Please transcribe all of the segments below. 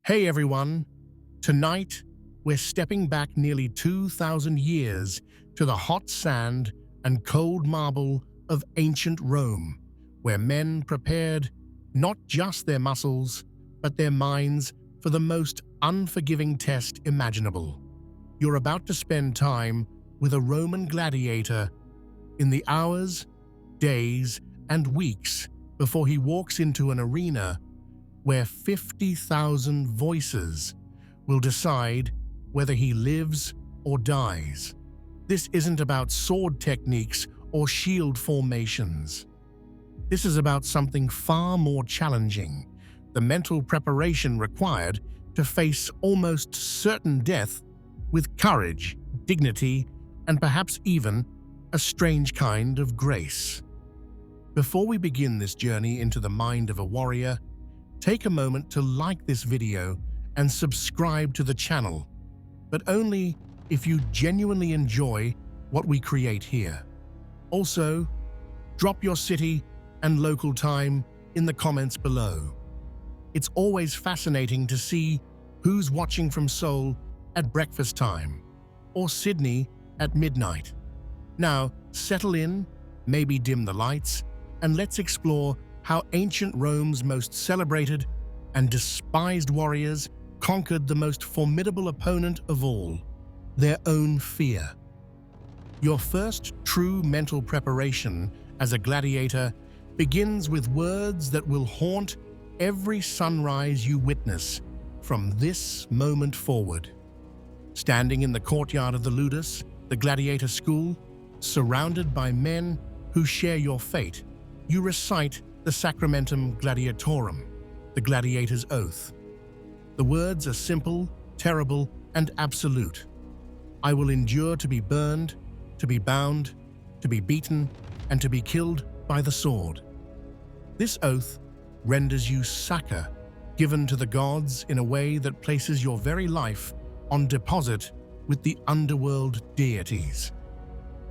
Hey everyone! Tonight, we're stepping back nearly 2,000 years to the hot sand and cold marble of ancient Rome, where men prepared not just their muscles, but their minds for the most unforgiving test imaginable. You're about to spend time with a Roman gladiator in the hours, days, and weeks before he walks into an arena where 50,000 voices will decide whether he lives or dies. This isn't about sword techniques or shield formations. This is about something far more challenging, the mental preparation required to face almost certain death with courage, dignity, and perhaps even a strange kind of grace. Before we begin this journey into the mind of a warrior, take a moment to like this video and subscribe to the channel, but only if you genuinely enjoy what we create here. Also, drop your city and local time in the comments below. It's always fascinating to see who's watching from Seoul at breakfast time or Sydney at midnight. Now, settle in, maybe dim the lights, and let's explore how ancient Rome's most celebrated and despised warriors conquered the most formidable opponent of all, their own fear. Your first true mental preparation as a gladiator begins with words that will haunt every sunrise you witness from this moment forward. Standing in the courtyard of the ludus, the gladiator school, surrounded by men who share your fate, you recite the sacramentum gladiatorum, the gladiator's oath. The words are simple, terrible, and absolute. I will endure to be burned, to be bound, to be beaten, and to be killed by the sword. This oath renders you sacra, given to the gods in a way that places your very life on deposit with the underworld deities.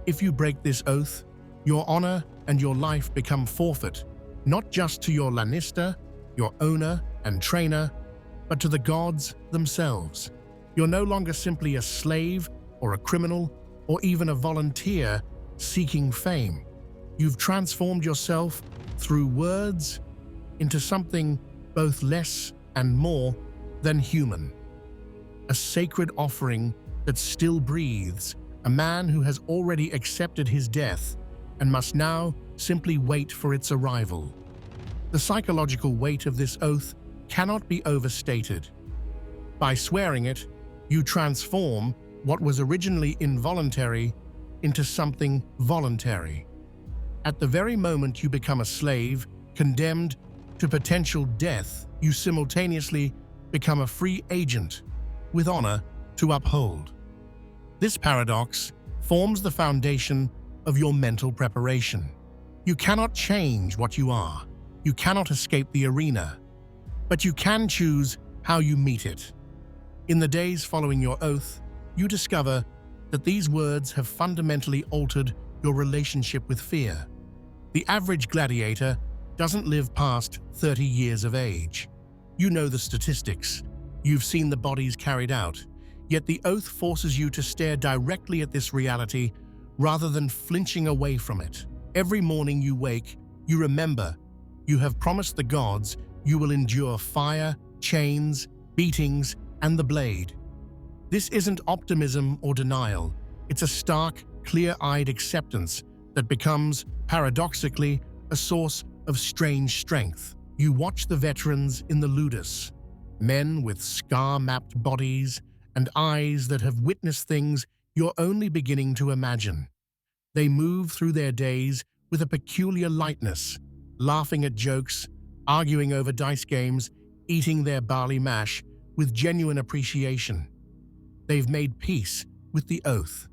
If you break this oath, your honor and your life become forfeit, not just to your lanista, your owner and trainer, but to the gods themselves. You're no longer simply a slave or a criminal or even a volunteer seeking fame. You've transformed yourself through words into something both less and more than human. A sacred offering that still breathes, a man who has already accepted his death and must now simply wait for its arrival. The psychological weight of this oath cannot be overstated. By swearing it, you transform what was originally involuntary into something voluntary. At the very moment you become a slave, condemned to potential death, you simultaneously become a free agent with honor to uphold. This paradox forms the foundation of your mental preparation. You cannot change what you are. You cannot escape the arena, but you can choose how you meet it. In the days following your oath, you discover that these words have fundamentally altered your relationship with fear. The average gladiator doesn't live past 30 years of age. You know the statistics. You've seen the bodies carried out. Yet the oath forces you to stare directly at this reality rather than flinching away from it. Every morning you wake, you remember you have promised the gods you will endure fire, chains, beatings, and the blade. This isn't optimism or denial. It's a stark, clear-eyed acceptance that becomes, paradoxically, a source of strange strength. You watch the veterans in the ludus, men with scar-mapped bodies and eyes that have witnessed things you're only beginning to imagine. They move through their days with a peculiar lightness, laughing at jokes, arguing over dice games, eating their barley mash with genuine appreciation. They've made peace with the oath.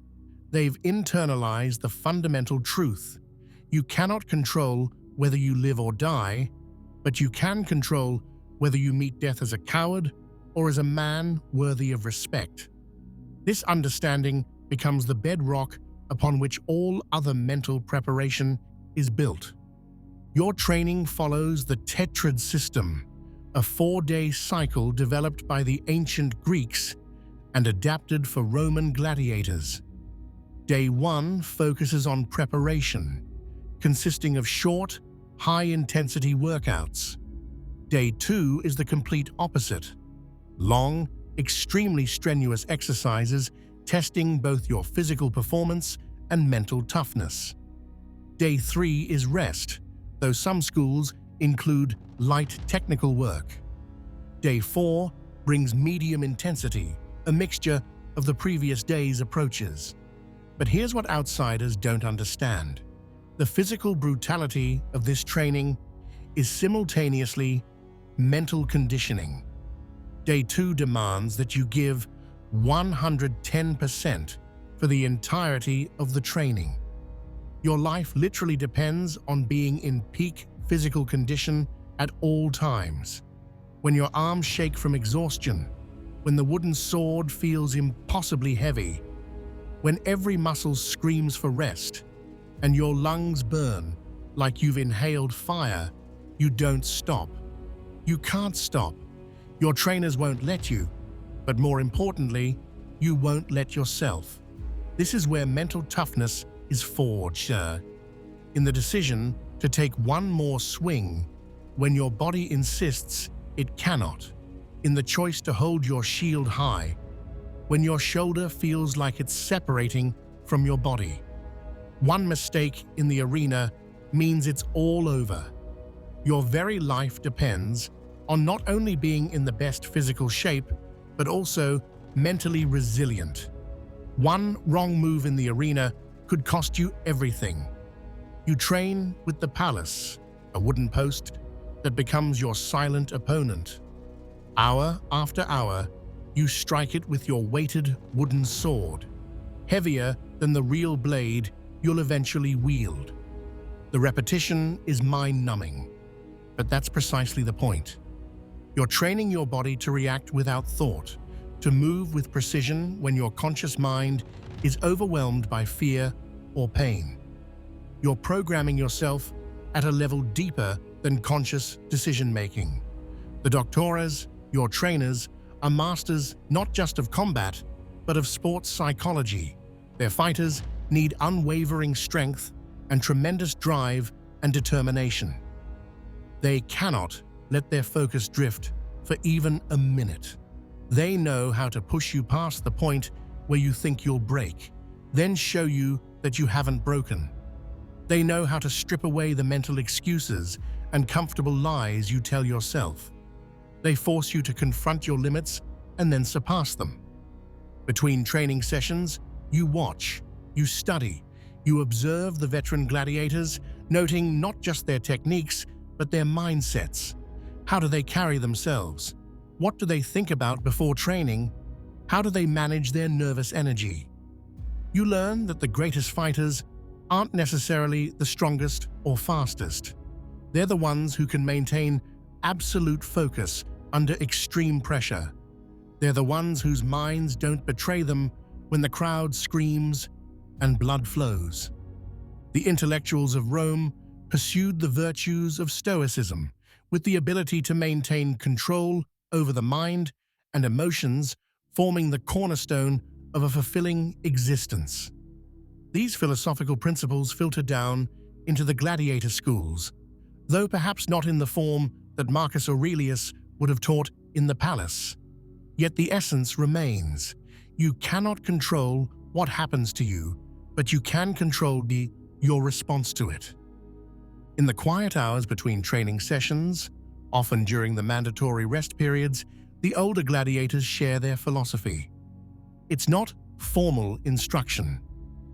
They've internalized the fundamental truth. You cannot control whether you live or die, but you can control whether you meet death as a coward or as a man worthy of respect. This understanding becomes the bedrock upon which all other mental preparation is built. Your training follows the tetrad system, a 4-day cycle developed by the ancient Greeks and adapted for Roman gladiators. Day 1 focuses on preparation, consisting of short, high-intensity workouts. Day 2 is the complete opposite: long, extremely strenuous exercises testing both your physical performance and mental toughness. Day 3 is rest, though some schools include light technical work. Day 4 brings medium intensity, a mixture of the previous day's approaches. But here's what outsiders don't understand. The physical brutality of this training is simultaneously mental conditioning. Day 2 demands that you give 110% for the entirety of the training. Your life literally depends on being in peak physical condition at all times. When your arms shake from exhaustion, when the wooden sword feels impossibly heavy, when every muscle screams for rest, and your lungs burn like you've inhaled fire, you don't stop. You can't stop. Your trainers won't let you, but more importantly, you won't let yourself. This is where mental toughness is forged, in the decision to take one more swing when your body insists it cannot, in the choice to hold your shield high when your shoulder feels like it's separating from your body. One mistake in the arena means it's all over. Your very life depends on not only being in the best physical shape, but also mentally resilient. One wrong move in the arena could cost you everything. You train with the palace, a wooden post that becomes your silent opponent. Hour after hour, you strike it with your weighted wooden sword, heavier than the real blade you'll eventually wield. The repetition is mind-numbing, but that's precisely the point. You're training your body to react without thought, to move with precision when your conscious mind is overwhelmed by fear or pain. You're programming yourself at a level deeper than conscious decision-making. The doctores, your trainers, are masters not just of combat, but of sports psychology. Their fighters need unwavering strength and tremendous drive and determination. They cannot let their focus drift for even a minute. They know how to push you past the point where you think you'll break, then show you that you haven't broken. They know how to strip away the mental excuses and comfortable lies you tell yourself. They force you to confront your limits and then surpass them. Between training sessions, you watch, you study, you observe the veteran gladiators, noting not just their techniques, but their mindsets. How do they carry themselves? What do they think about before training? How do they manage their nervous energy? You learn that the greatest fighters aren't necessarily the strongest or fastest. They're the ones who can maintain absolute focus under extreme pressure. They're the ones whose minds don't betray them when the crowd screams and blood flows. The intellectuals of Rome pursued the virtues of Stoicism with the ability to maintain control over the mind and emotions, forming the cornerstone of a fulfilling existence. These philosophical principles filter down into the gladiator schools, though perhaps not in the form that Marcus Aurelius would have taught in the palace. Yet the essence remains. You cannot control what happens to you, but you can control your response to it. In the quiet hours between training sessions, often during the mandatory rest periods, the older gladiators share their philosophy. It's not formal instruction.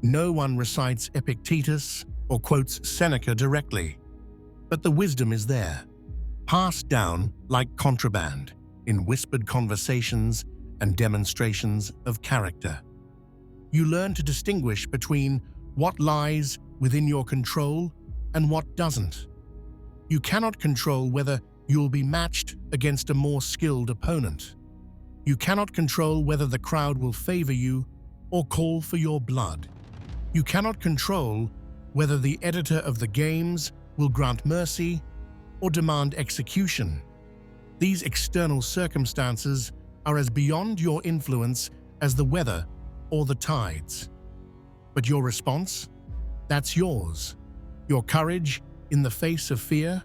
No one recites Epictetus or quotes Seneca directly, but the wisdom is there, passed down like contraband in whispered conversations and demonstrations of character. You learn to distinguish between what lies within your control and what doesn't. You cannot control whether you'll be matched against a more skilled opponent. You cannot control whether the crowd will favor you or call for your blood. You cannot control whether the editor of the games will grant mercy or demand execution. These external circumstances are as beyond your influence as the weather or the tides. But your response? That's yours. Your courage in the face of fear?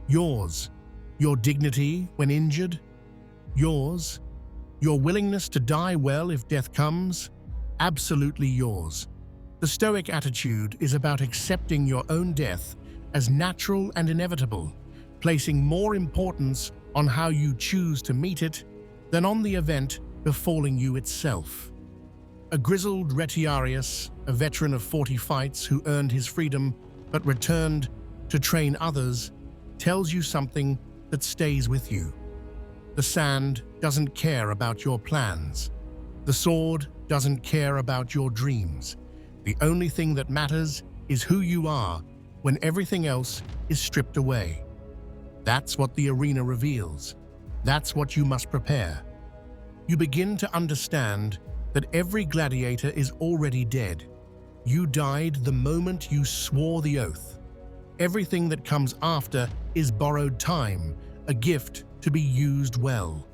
Yours. Your dignity when injured? Yours. Your willingness to die well if death comes? Absolutely yours. The Stoic attitude is about accepting your own death as natural and inevitable, placing more importance on how you choose to meet it than on the event befalling you itself. A grizzled retiarius, a veteran of 40 fights who earned his freedom but returned to train others, tells you something that stays with you. The sand doesn't care about your plans. The sword doesn't care about your dreams. The only thing that matters is who you are when everything else is stripped away. That's what the arena reveals. That's what you must prepare. You begin to understand that every gladiator is already dead. You died the moment you swore the oath. Everything that comes after is borrowed time, a gift to be used well.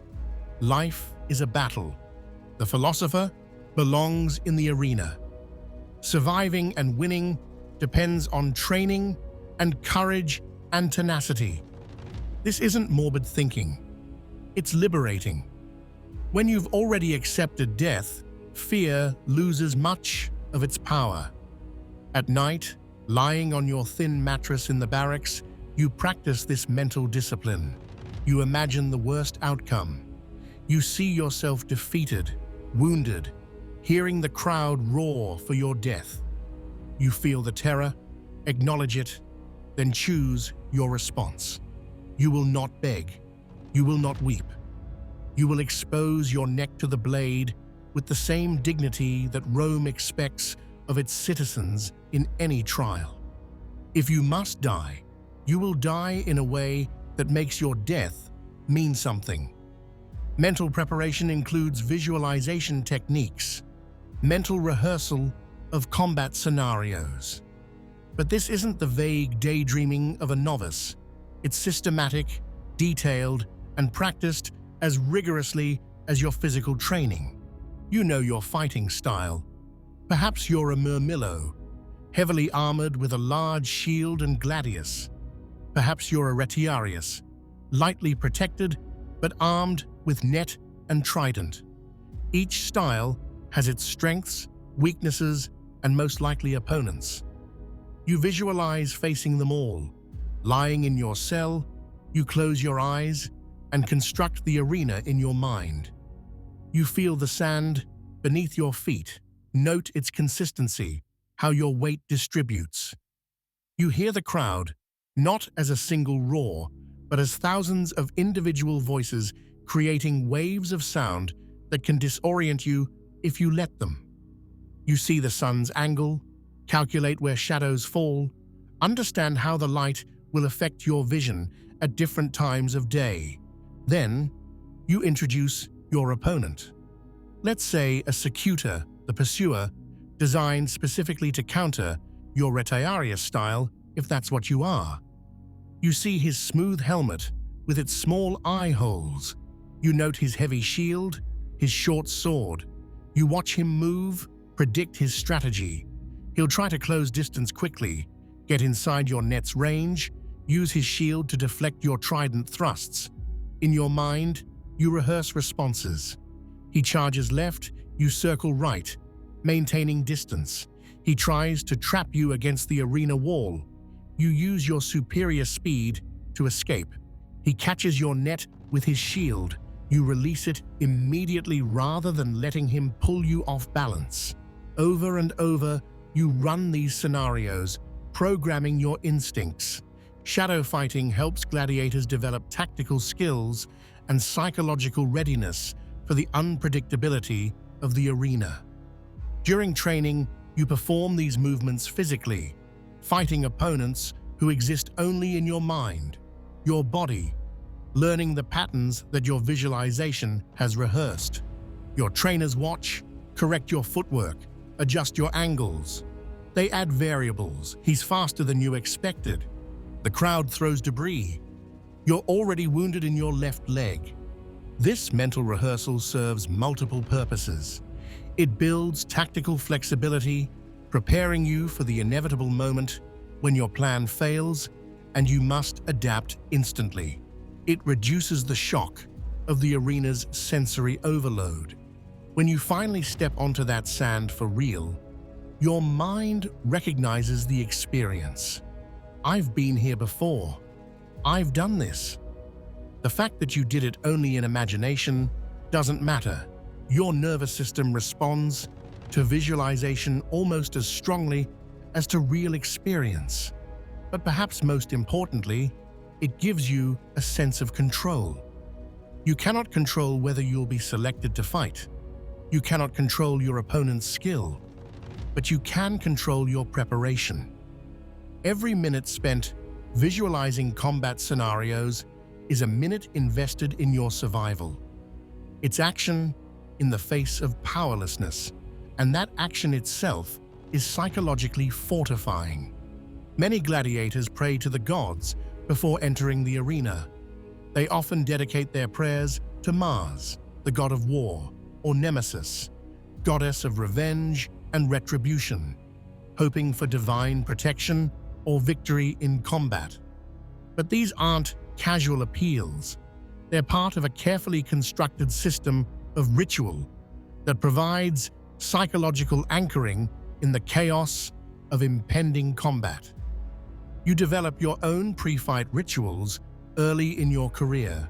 Life is a battle. The philosopher belongs in the arena. Surviving and winning depends on training and courage and tenacity. This isn't morbid thinking. It's liberating. When you've already accepted death, fear loses much of its power. At night, lying on your thin mattress in the barracks, you practice this mental discipline. You imagine the worst outcome. You see yourself defeated, wounded, hearing the crowd roar for your death. You feel the terror, acknowledge it, then choose your response. You will not beg. You will not weep. You will expose your neck to the blade with the same dignity that Rome expects of its citizens in any trial. If you must die, you will die in a way that makes your death mean something. Mental preparation includes visualization techniques, mental rehearsal of combat scenarios. But this isn't the vague daydreaming of a novice. It's systematic, detailed, and practiced as rigorously as your physical training. You know your fighting style. Perhaps you're a murmillo, heavily armored with a large shield and gladius. Perhaps you're a retiarius, lightly protected but armed with net and trident. Each style has its strengths, weaknesses, and most likely opponents. You visualize facing them all. Lying in your cell, you close your eyes and construct the arena in your mind. You feel the sand beneath your feet, note its consistency, how your weight distributes. You hear the crowd, not as a single roar, but as thousands of individual voices creating waves of sound that can disorient you if you let them. You see the sun's angle, calculate where shadows fall, understand how the light will affect your vision at different times of day. Then, you introduce your opponent. Let's say a secutor, the pursuer, designed specifically to counter your retiarius style, if that's what you are. You see his smooth helmet with its small eye holes. You note his heavy shield, his short sword. You watch him move, predict his strategy. He'll try to close distance quickly, get inside your net's range, use his shield to deflect your trident thrusts. In your mind, you rehearse responses. He charges left, you circle right, maintaining distance. He tries to trap you against the arena wall. You use your superior speed to escape. He catches your net with his shield. You release it immediately rather than letting him pull you off balance. Over and over, you run these scenarios, programming your instincts. Shadow fighting helps gladiators develop tactical skills and psychological readiness for the unpredictability of the arena. During training, you perform these movements physically, fighting opponents who exist only in your mind, your body, learning the patterns that your visualization has rehearsed. Your trainers watch, correct your footwork, adjust your angles. They add variables. He's faster than you expected. The crowd throws debris. You're already wounded in your left leg. This mental rehearsal serves multiple purposes. It builds tactical flexibility, preparing you for the inevitable moment when your plan fails and you must adapt instantly. It reduces the shock of the arena's sensory overload. When you finally step onto that sand for real, your mind recognizes the experience. I've been here before. I've done this. The fact that you did it only in imagination doesn't matter. Your nervous system responds to visualization almost as strongly as to real experience. But perhaps most importantly, it gives you a sense of control. You cannot control whether you'll be selected to fight. You cannot control your opponent's skill, but you can control your preparation. Every minute spent visualizing combat scenarios is a minute invested in your survival. It's action in the face of powerlessness, and that action itself is psychologically fortifying. Many gladiators pray to the gods before entering the arena. They often dedicate their prayers to Mars, the god of war, or Nemesis, goddess of revenge and retribution, hoping for divine protection or victory in combat. But these aren't casual appeals. They're part of a carefully constructed system of ritual that provides psychological anchoring in the chaos of impending combat. You develop your own pre-fight rituals early in your career.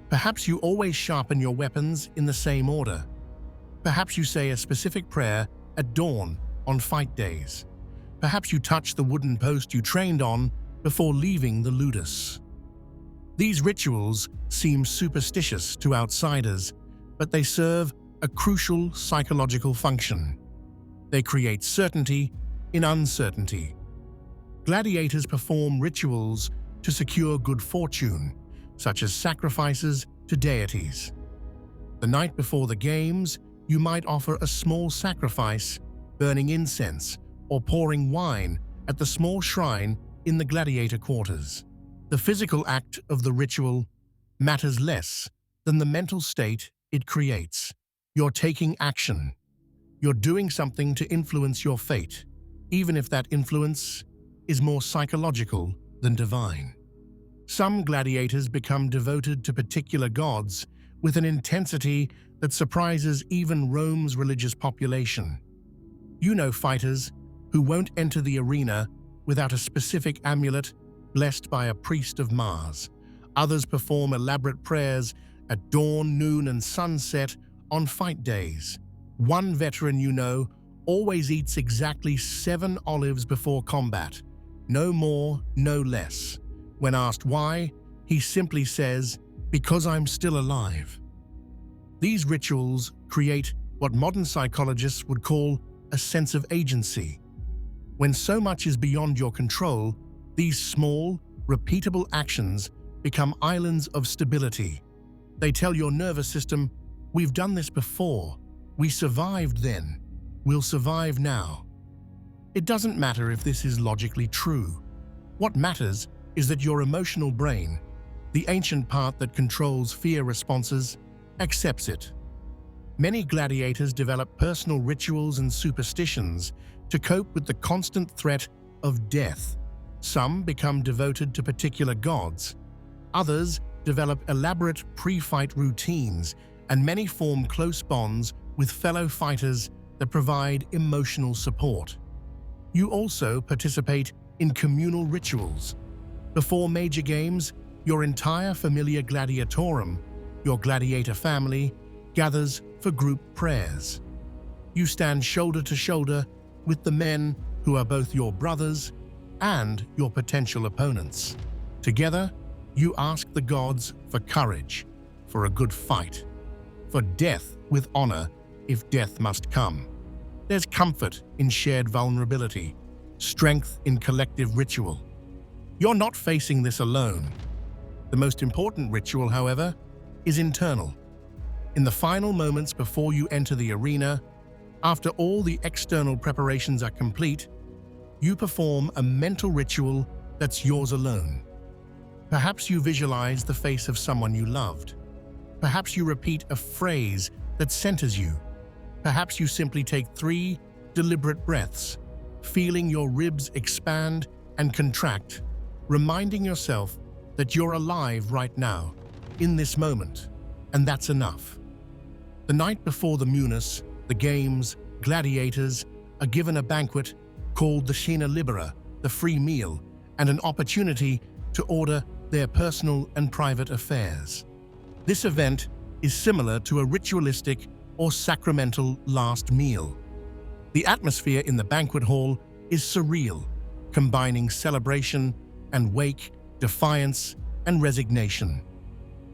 Perhaps you always sharpen your weapons in the same order. Perhaps you say a specific prayer at dawn on fight days. Perhaps you touch the wooden post you trained on before leaving the ludus. These rituals seem superstitious to outsiders, but they serve a crucial psychological function. They create certainty in uncertainty. Gladiators perform rituals to secure good fortune, such as sacrifices to deities. The night before the games, you might offer a small sacrifice, burning incense or pouring wine at the small shrine in the gladiator quarters. The physical act of the ritual matters less than the mental state it creates. You're taking action. You're doing something to influence your fate, even if that influence is more psychological than divine. Some gladiators become devoted to particular gods with an intensity that surprises even Rome's religious population. You know fighters who won't enter the arena without a specific amulet blessed by a priest of Mars. Others perform elaborate prayers at dawn, noon, and sunset on fight days. One veteran you know always eats exactly 7 olives before combat. No more, no less. When asked why, he simply says, "Because I'm still alive." These rituals create what modern psychologists would call a sense of agency. When so much is beyond your control, these small, repeatable actions become islands of stability. They tell your nervous system, "We've done this before. We survived then. We'll survive now." It doesn't matter if this is logically true. What matters is that your emotional brain, the ancient part that controls fear responses, accepts it. Many gladiators develop personal rituals and superstitions to cope with the constant threat of death. Some become devoted to particular gods. Others develop elaborate pre-fight routines, and many form close bonds with fellow fighters that provide emotional support. You also participate in communal rituals. Before major games, your entire familia gladiatorum, your gladiator family, gathers for group prayers. You stand shoulder to shoulder with the men who are both your brothers and your potential opponents. Together, you ask the gods for courage, for a good fight, for death with honor if death must come. There's comfort in shared vulnerability, strength in collective ritual. You're not facing this alone. The most important ritual, however, is internal. In the final moments before you enter the arena, after all the external preparations are complete, you perform a mental ritual that's yours alone. Perhaps you visualize the face of someone you loved. Perhaps you repeat a phrase that centers you. Perhaps you simply take 3 deliberate breaths, feeling your ribs expand and contract, reminding yourself that you're alive right now, in this moment, and that's enough. The night before the munus, the games, gladiators are given a banquet called the cena libera, the free meal, and an opportunity to order their personal and private affairs. This event is similar to a ritualistic or sacramental last meal. The atmosphere in the banquet hall is surreal, combining celebration and wake, defiance and resignation.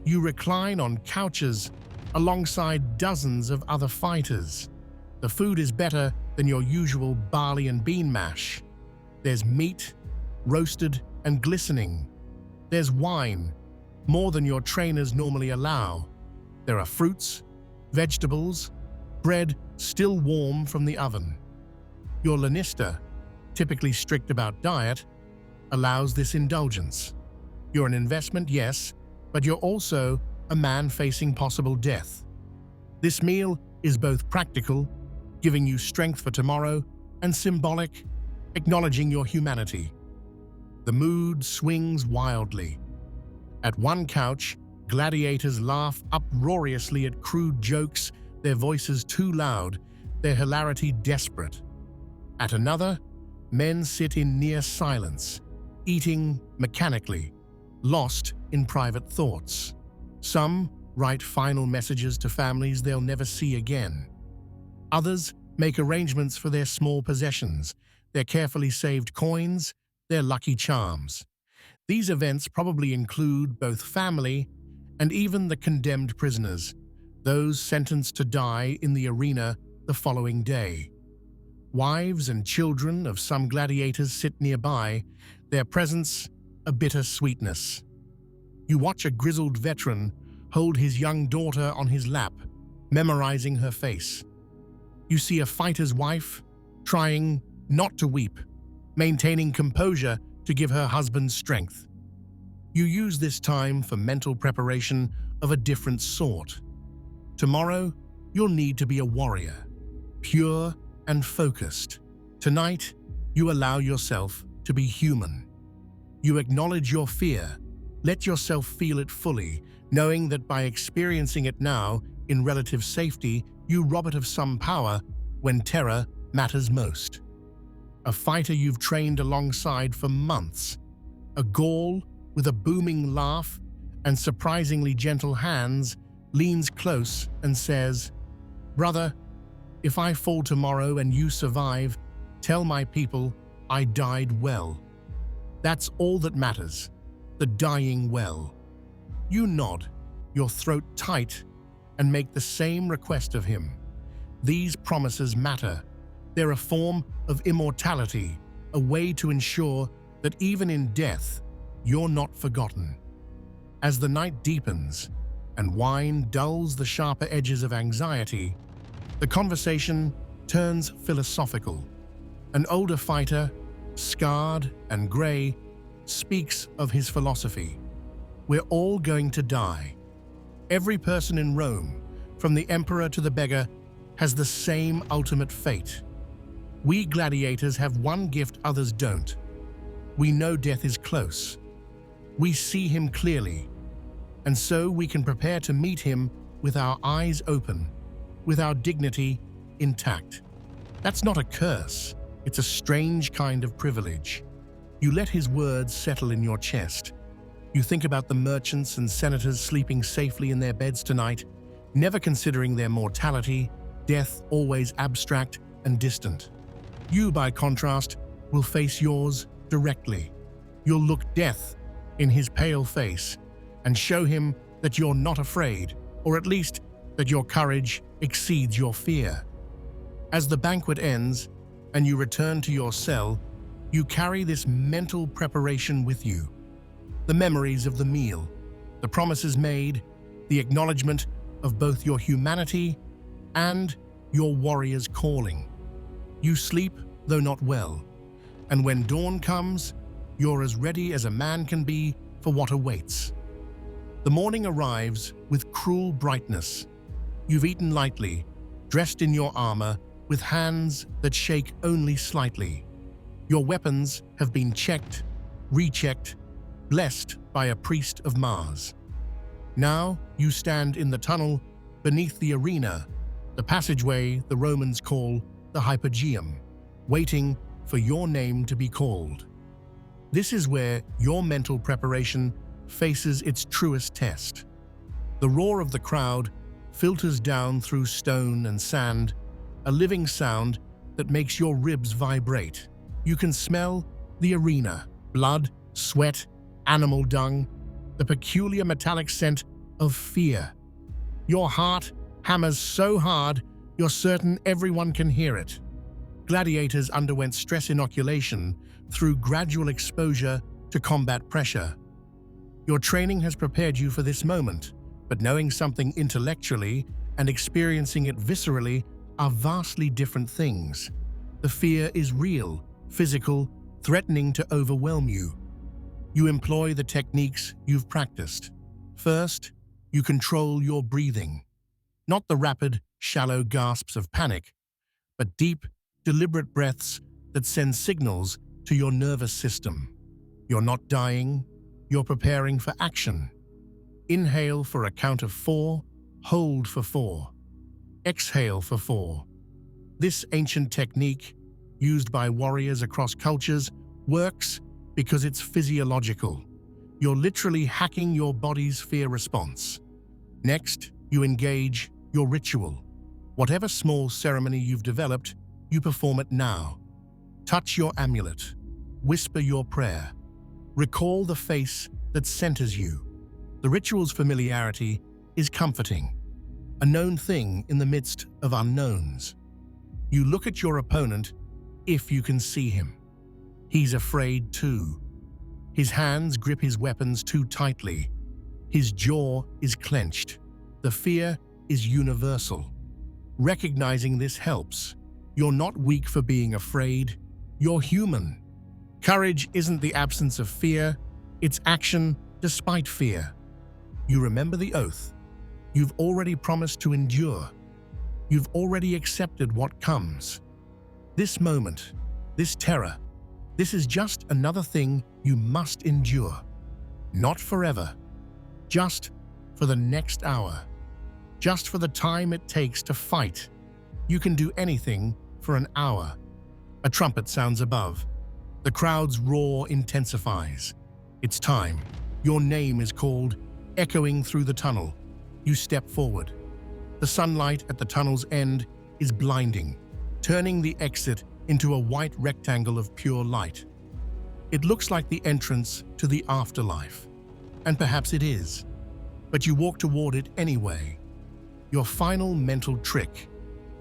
You recline on couches alongside dozens of other fighters. The food is better than your usual barley and bean mash. There's meat, roasted and glistening. There's wine, more than your trainers normally allow. There are fruits, vegetables, bread still warm from the oven. Your lanista, typically strict about diet, allows this indulgence. You're an investment, yes, but you're also a man facing possible death. This meal is both practical, giving you strength for tomorrow, and symbolic, acknowledging your humanity. The mood swings wildly. At one couch, gladiators laugh uproariously at crude jokes, their voices too loud, their hilarity desperate. At another, men sit in near silence, eating mechanically, lost in private thoughts. Some write final messages to families they'll never see again. Others make arrangements for their small possessions, their carefully saved coins, their lucky charms. These events probably include both family and even the condemned prisoners, those sentenced to die in the arena the following day. Wives and children of some gladiators sit nearby, their presence a bitter sweetness. You watch a grizzled veteran hold his young daughter on his lap, memorizing her face. You see a fighter's wife trying not to weep, maintaining composure to give her husband strength. You use this time for mental preparation of a different sort. Tomorrow, you'll need to be a warrior, pure and focused. Tonight, you allow yourself to be human. You acknowledge your fear, let yourself feel it fully, knowing that by experiencing it now in relative safety, you rob it of some power when terror matters most. A fighter you've trained alongside for months, a Gaul with a booming laugh and surprisingly gentle hands, leans close and says, "Brother, if I fall tomorrow and you survive, tell my people I died well." That's all that matters, the dying well. You nod, your throat tight, and make the same request of him. These promises matter. They're a form of immortality, a way to ensure that even in death, you're not forgotten. As the night deepens and wine dulls the sharper edges of anxiety, the conversation turns philosophical. An older fighter, scarred and grey, speaks of his philosophy. We're all going to die. Every person in Rome, from the emperor to the beggar, has the same ultimate fate. We gladiators have one gift others don't. We know death is close. We see him clearly, and so we can prepare to meet him with our eyes open, with our dignity intact. That's not a curse, it's a strange kind of privilege. You let his words settle in your chest. You think about the merchants and senators sleeping safely in their beds tonight, never considering their mortality, death always abstract and distant. You, by contrast, will face yours directly. You'll look death in his pale face and show him that you're not afraid, or at least that your courage exceeds your fear. As the banquet ends and you return to your cell, you carry this mental preparation with you. The memories of the meal, the promises made, the acknowledgement of both your humanity and your warrior's calling. You sleep, though not well, and when dawn comes, you're as ready as a man can be for what awaits. The morning arrives with cruel brightness. You've eaten lightly, dressed in your armor, with hands that shake only slightly. Your weapons have been checked, rechecked, blessed by a priest of Mars. Now you stand in the tunnel beneath the arena, the passageway the Romans call the hypogeum, waiting for your name to be called. This is where your mental preparation faces its truest test. The roar of the crowd filters down through stone and sand, a living sound that makes your ribs vibrate. You can smell the arena, blood, sweat, animal dung, the peculiar metallic scent of fear. Your heart hammers so hard, you're certain everyone can hear it. Gladiators underwent stress inoculation through gradual exposure to combat pressure. Your training has prepared you for this moment, but knowing something intellectually and experiencing it viscerally are vastly different things. The fear is real, physical, threatening to overwhelm you. You employ the techniques you've practiced. First, you control your breathing. Not the rapid, shallow gasps of panic, but deep, deliberate breaths that send signals to your nervous system. You're not dying, you're preparing for action. Inhale for a count of 4, hold for 4. Exhale for 4. This ancient technique, used by warriors across cultures, works because it's physiological. You're literally hacking your body's fear response. Next, you engage your ritual. Whatever small ceremony you've developed, you perform it now. Touch your amulet. Whisper your prayer. Recall the face that centers you. The ritual's familiarity is comforting, a known thing in the midst of unknowns. You look at your opponent if you can see him. He's afraid too. His hands grip his weapons too tightly. His jaw is clenched. The fear is universal. Recognizing this helps. You're not weak for being afraid. You're human. Courage isn't the absence of fear, it's action despite fear. You remember the oath. You've already promised to endure. You've already accepted what comes. This moment, this terror, this is just another thing you must endure. Not forever, just for the next hour, just for the time it takes to fight. You can do anything for an hour. A trumpet sounds above. The crowd's roar intensifies. It's time. Your name is called, echoing through the tunnel. You step forward. The sunlight at the tunnel's end is blinding, turning the exit into a white rectangle of pure light. It looks like the entrance to the afterlife, and perhaps it is, but you walk toward it anyway. Your final mental trick.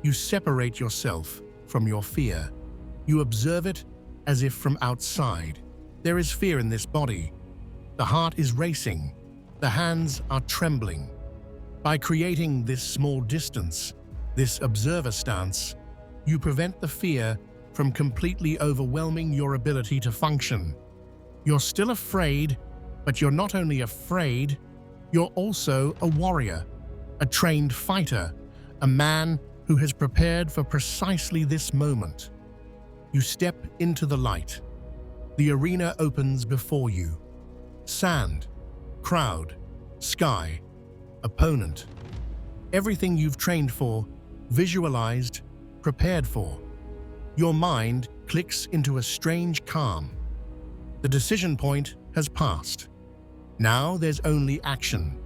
You separate yourself from your fear. You observe it as if from outside. There is fear in this body. The heart is racing. The hands are trembling. By creating this small distance, this observer stance, you prevent the fear from completely overwhelming your ability to function. You're still afraid, but you're not only afraid, you're also a warrior, a trained fighter, a man who has prepared for precisely this moment. You step into the light. The arena opens before you. Sand, crowd, sky, opponent. Everything you've trained for, visualized, prepared for. Your mind clicks into a strange calm. The decision point has passed. Now there's only action.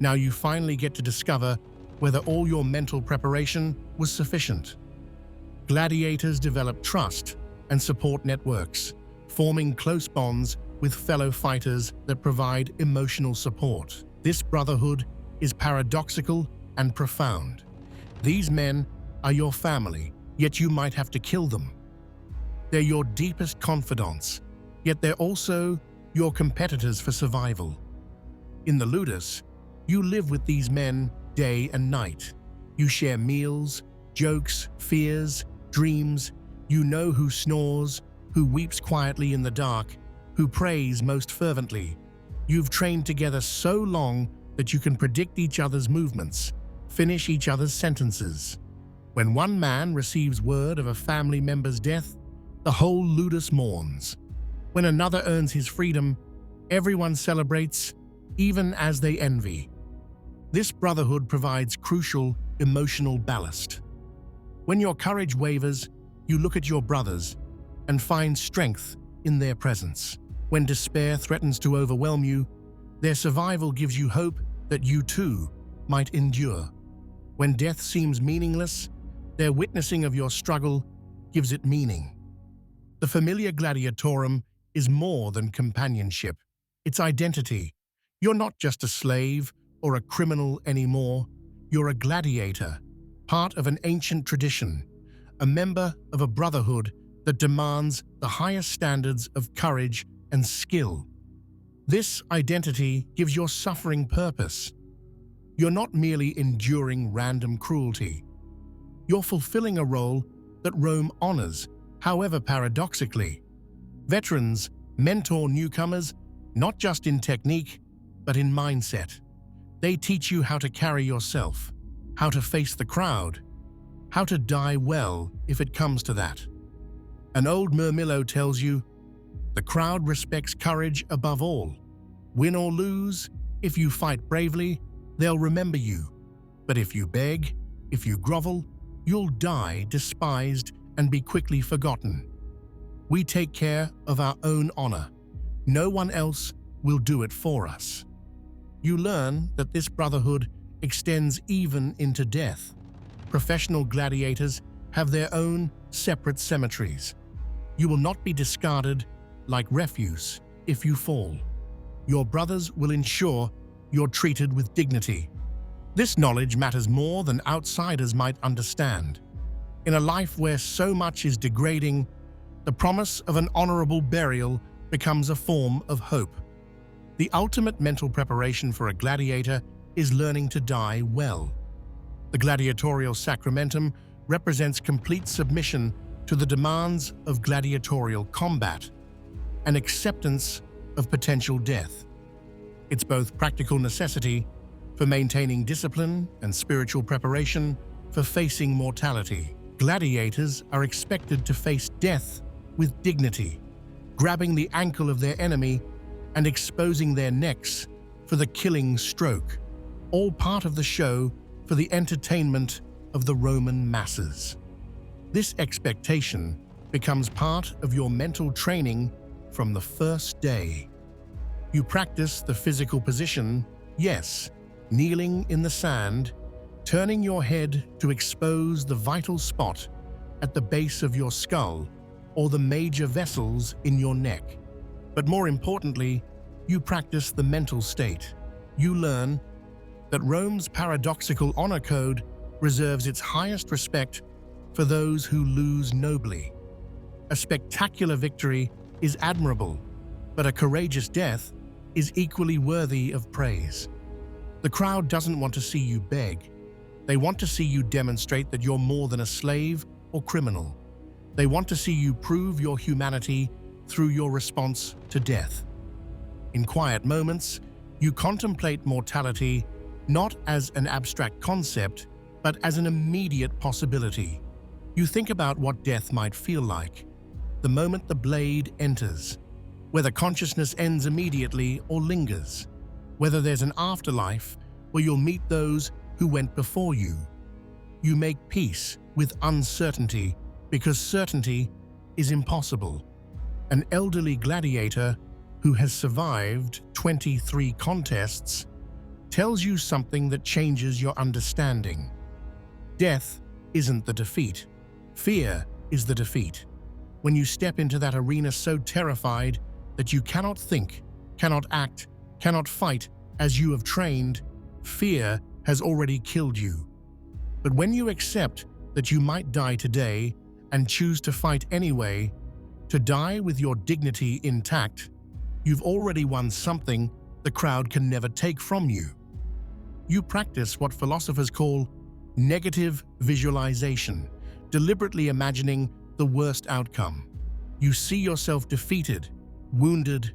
Now you finally get to discover whether all your mental preparation was sufficient. Gladiators develop trust and support networks, forming close bonds with fellow fighters that provide emotional support. This brotherhood is paradoxical and profound. These men are your family, yet you might have to kill them. They're your deepest confidants, yet they're also your competitors for survival. In the ludus, you live with these men day and night. You share meals, jokes, fears, dreams. You know who snores, who weeps quietly in the dark, who prays most fervently. You've trained together so long that you can predict each other's movements, finish each other's sentences. When one man receives word of a family member's death, the whole ludus mourns. When another earns his freedom, everyone celebrates, even as they envy. This brotherhood provides crucial emotional ballast. When your courage wavers, you look at your brothers and find strength in their presence. When despair threatens to overwhelm you, their survival gives you hope that you too might endure. When death seems meaningless, their witnessing of your struggle gives it meaning. The familiar gladiatorum is more than companionship. It's identity. You're not just a slave or a criminal anymore. You're a gladiator, part of an ancient tradition, a member of a brotherhood that demands the highest standards of courage and skill. This identity gives your suffering purpose. You're not merely enduring random cruelty. You're fulfilling a role that Rome honors, however paradoxically. Veterans mentor newcomers not just in technique, but in mindset. They teach you how to carry yourself, how to face the crowd, how to die well if it comes to that. An old Murmillo tells you, the crowd respects courage above all. Win or lose, if you fight bravely, they'll remember you. But if you beg, if you grovel, you'll die despised and be quickly forgotten. We take care of our own honor. No one else will do it for us. You learn that this brotherhood extends even into death. Professional gladiators have their own separate cemeteries. You will not be discarded like refuse if you fall. Your brothers will ensure you're treated with dignity. This knowledge matters more than outsiders might understand. In a life where so much is degrading, the promise of an honorable burial becomes a form of hope. The ultimate mental preparation for a gladiator is learning to die well. The gladiatorial sacramentum represents complete submission to the demands of gladiatorial combat, an acceptance of potential death. It's both practical necessity for maintaining discipline and spiritual preparation for facing mortality. Gladiators are expected to face death with dignity, grabbing the ankle of their enemy and exposing their necks for the killing stroke, all part of the show for the entertainment of the Roman masses. This expectation becomes part of your mental training from the first day. You practice the physical position, yes, kneeling in the sand, turning your head to expose the vital spot at the base of your skull or the major vessels in your neck. But more importantly, you practice the mental state. You learn that Rome's paradoxical honor code reserves its highest respect for those who lose nobly. A spectacular victory is admirable, but a courageous death is equally worthy of praise. The crowd doesn't want to see you beg. They want to see you demonstrate that you're more than a slave or criminal. They want to see you prove your humanity through your response to death. In quiet moments, you contemplate mortality not as an abstract concept, but as an immediate possibility. You think about what death might feel like, the moment the blade enters, whether consciousness ends immediately or lingers, whether there's an afterlife where you'll meet those who went before you. You make peace with uncertainty because certainty is impossible. An elderly gladiator who has survived 23 contests tells you something that changes your understanding. Death isn't the defeat. Fear is the defeat. When you step into that arena so terrified that you cannot think, cannot act, cannot fight as you have trained, fear has already killed you. But when you accept that you might die today and choose to fight anyway, to die with your dignity intact, you've already won something the crowd can never take from you. You practice what philosophers call negative visualization, deliberately imagining the worst outcome. You see yourself defeated, wounded,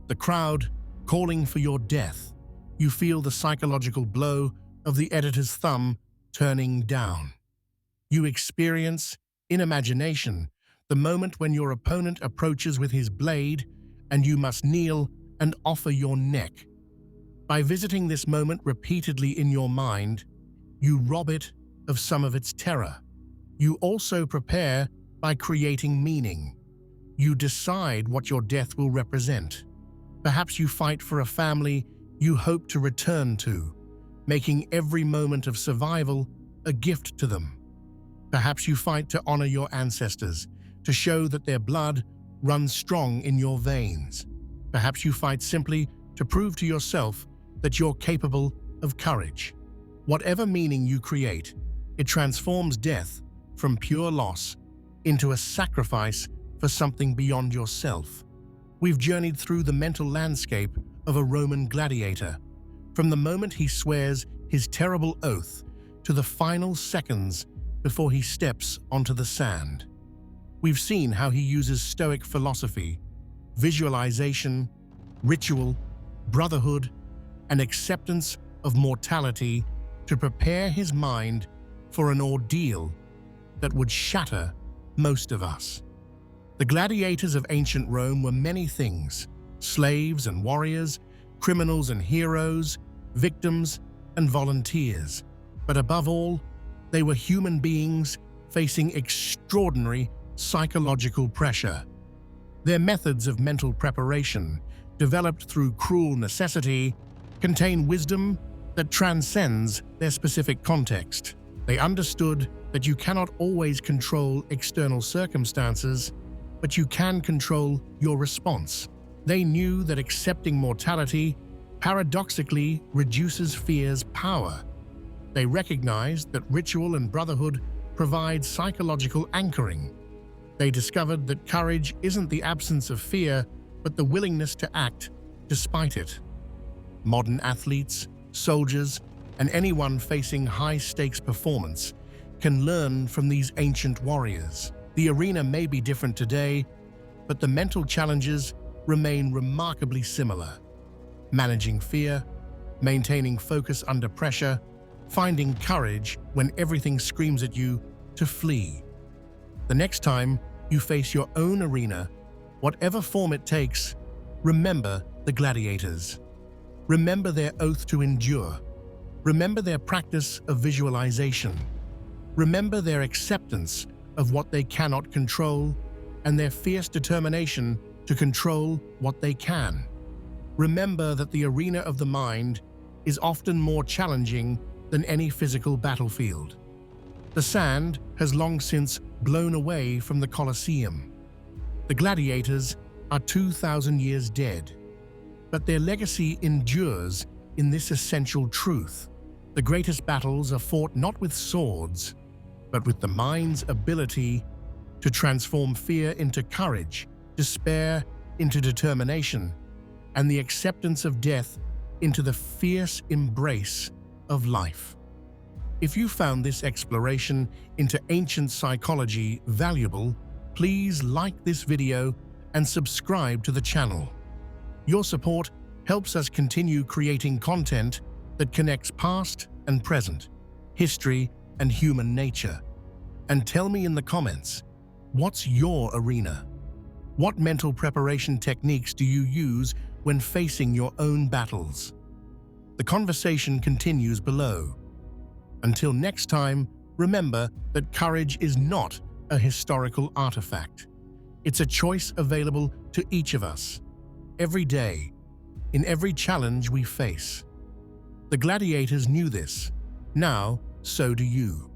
the crowd calling for your death. You feel the psychological blow of the editor's thumb turning down. You experience, in imagination, the moment when your opponent approaches with his blade and you must kneel and offer your neck. By visiting this moment repeatedly in your mind, you rob it of some of its terror. You also prepare by creating meaning. You decide what your death will represent. Perhaps you fight for a family you hope to return to, making every moment of survival a gift to them. Perhaps you fight to honor your ancestors, to show that their blood runs strong in your veins. Perhaps you fight simply to prove to yourself that you're capable of courage. Whatever meaning you create, it transforms death from pure loss into a sacrifice for something beyond yourself. We've journeyed through the mental landscape of a Roman gladiator, from the moment he swears his terrible oath to the final seconds before he steps onto the sand. We've seen how he uses Stoic philosophy, visualization, ritual, brotherhood, and acceptance of mortality to prepare his mind for an ordeal that would shatter most of us. The gladiators of ancient Rome were many things: slaves and warriors, criminals and heroes, victims and volunteers. But above all, they were human beings facing extraordinary psychological pressure. Their methods of mental preparation, developed through cruel necessity, contain wisdom that transcends their specific context. They understood that you cannot always control external circumstances, but you can control your response. They knew that accepting mortality paradoxically reduces fear's power. They recognized that ritual and brotherhood provide psychological anchoring. They discovered that courage isn't the absence of fear, but the willingness to act despite it. Modern athletes, soldiers, and anyone facing high-stakes performance can learn from these ancient warriors. The arena may be different today, but the mental challenges remain remarkably similar. Managing fear, maintaining focus under pressure, finding courage when everything screams at you to flee. The next time you face your own arena, whatever form it takes, remember the gladiators. Remember their oath to endure. Remember their practice of visualization. Remember their acceptance of what they cannot control and their fierce determination to control what they can. Remember that the arena of the mind is often more challenging than any physical battlefield. The sand has long since blown away from the Colosseum. The gladiators are 2,000 years dead, but their legacy endures in this essential truth. The greatest battles are fought not with swords, but with the mind's ability to transform fear into courage, despair into determination, and the acceptance of death into the fierce embrace of life. If you found this exploration into ancient psychology valuable, please like this video and subscribe to the channel. Your support helps us continue creating content that connects past and present, history and human nature. And tell me in the comments, what's your arena? What mental preparation techniques do you use when facing your own battles? The conversation continues below. Until next time, remember that courage is not a historical artifact. It's a choice available to each of us, every day, in every challenge we face. The gladiators knew this. Now, so do you.